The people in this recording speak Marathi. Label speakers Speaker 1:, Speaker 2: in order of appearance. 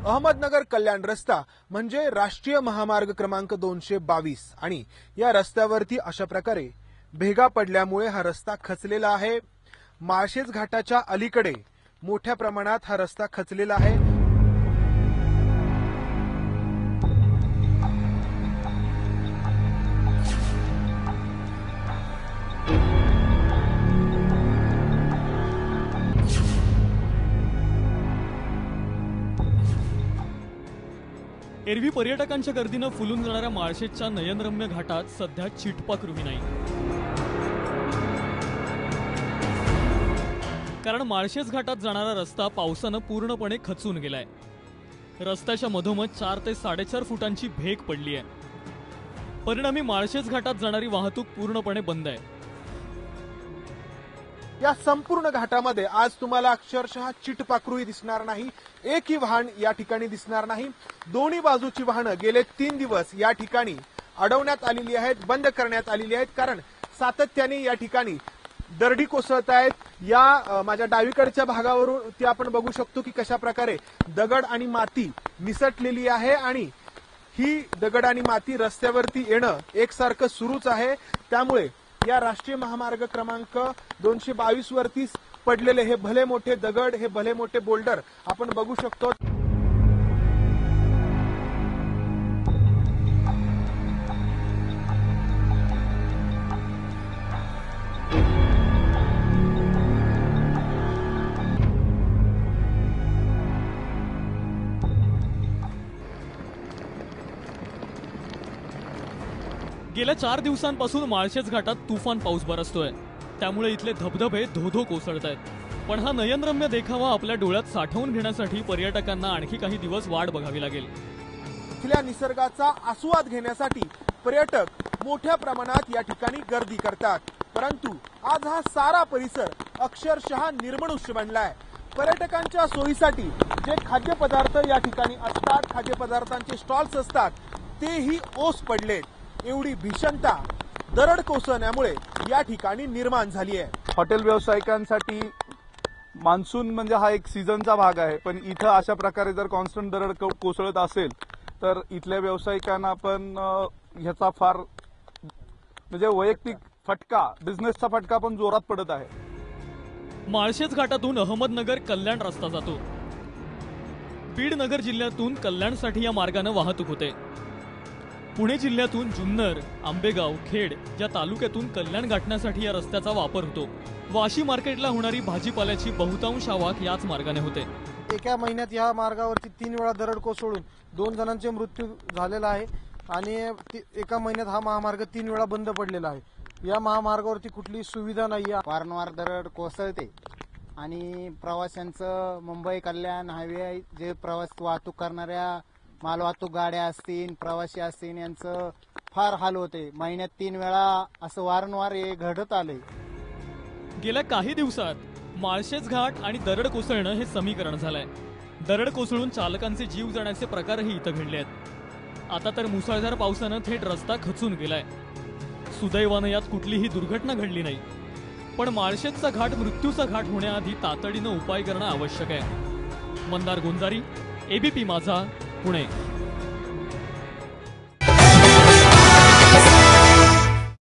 Speaker 1: अहमदनगर कल्याण रस्ता म्हणजे राष्ट्रीय महामार्ग क्रमांक 222 आणि या रस्त्यावरती अशा प्रकारे भेगा पडल्यामुळे हा रस्ता खचलेला आहे। माळशेज घाटाच्या अलीकडे मोठ्या प्रमाणात हा रस्ता खचलेला आहे।
Speaker 2: एरवी पर्यटकांच्या गर्दीनं फुलून जाणाऱ्या माळशेजच्या नयनरम्य घाटात सध्या चिटपाखरूही नाही। कारण माळशेज घाटात जाणारा रस्ता पावसानं पूर्णपणे खचून गेलाय। रस्त्याच्या मधोमध 4 ते 4.5 फुटांची भेग पडली आहे। परिणामी माळशेज घाटात जाणारी वाहतूक पूर्णपणे बंद आहे।
Speaker 1: या संपूर्ण घाटामध्ये आज तुम्हाला अक्षरशः चिटपाखरूही दिसणार नाही, एकही वाहन या ठिकाणी दिसणार नाही। दोन्ही बाजूची वाहनं गेले 3 दिवस या ठिकाणी अडवण्यात आलेली आहेत, बंद करण्यात आलेली आहेत, कारण सातत्याने या ठिकाणी दरडी कोसळत आहेत। या माझ्या डावीकडच्या भागावरून ती आपण बघू शकतो की कशा प्रकारे दगड आणि माती निसटलेली आहे आणि ही दगड आणि माती रस्त्यावरती येणं एकसारखं सुरूच आहे। त्यामुळे या राष्ट्रीय महामार्ग क्रमांक 222 वरती पडलेले हे भले मोठे दगड, हे भले मोठे बोल्डर आपण बघू शकतो।
Speaker 2: गेल्या 4 दिवसांपासून माळशेज घाटात तुफान पाऊस बरसतोय। त्यामुळे इथले धबधबे धोधो कोसळत आहेत। पण हा नयनरम्य देखावा आपल्या डोळ्यात साठवून घेण्यासाठी पर्यटकांना आणखी काही दिवस वाट बघावी लागेल।
Speaker 1: इथल्या निसर्गाचा आस्वाद घेण्यासाठी पर्यटक मोठ्या प्रमाणात या ठिकाणी गर्दी करतात, परंतु आज हा सारा परिसर अक्षरशः निर्मनुष्य बनलाय। पर्यटकांच्या सोयीसाठी जे खाद्यपदार्थ या ठिकाणी असतात, खाद्यपदार्थांचे स्टॉल्स असतात, तेही ओस पडलेत। एवढी भीषणता दरड कोसळण्यामुळे या ठिकाणी निर्माण झाली आहे।
Speaker 3: हॉटेल व्यावसायिकांसाठी मान्सून म्हणजे हा एक सीझनचा भाग आहे, पण इथं अशा प्रकारे जर कॉन्स्टंट दरड कोसळत असेल तर इथल्या व्यावसायिकांना पण ह्याचा फार म्हणजे वैयक्तिक फटका, बिझनेसचा फटका पण जोरात पडत आहे।
Speaker 2: माळशेज घाटातून अहमदनगर कल्याण रस्ता जातो। बीड नगर जिल्ह्यातून कल्याणसाठी या मार्गाने वाहतूक होते। पुणे जिल्ह्यातून जुन्नर, आंबेगाव, खेड या तालुक्यातून कल्याण गाठण्यासाठी या रस्त्याचा वापर होतो। वाशी मार्केटला होणारी भाजीपाल्याची बहुतांश आवक याच मार्गाने होते।
Speaker 4: एका महिन्यात या मार्गावरती 3 वेळा दरड कोसळून 2 जणांचे मृत्यू झालेला आहे आणि एका महिन्यात हा महामार्ग 3 वेळा बंद पडलेला आहे। या महामार्गावरती कुठली सुविधा नाही आहे।
Speaker 5: वारंवार दरड कोसळते आणि प्रवाशांचं मुंबई कल्याण हायवे जे प्रवास वाहतूक करणाऱ्या मालवाहतूक गाड्या असतील, प्रवासी असतील, यांचं फार हाल होते। महिन्यात 3 वेळा असं वारंवार हे घडत आले।
Speaker 2: गेल्या काही दिवसात माळशेज घाट आणि दरड कोसळणं हे समीकरण झालंय। दरड कोसळून चालकांचे जीव जाण्याचे प्रकारही इथं घडले आहेत। आता तर मुसळधार पावसानं थेट रस्ता खचून गेलाय। सुदैवानं यात कुठलीही दुर्घटना घडली नाही, पण माळशेजचा घाट मृत्यूचा घाट होण्याआधी तातडीनं उपाय करणं आवश्यक आहे। मंदार गोंजारी, एबीपी माझा, पुणे।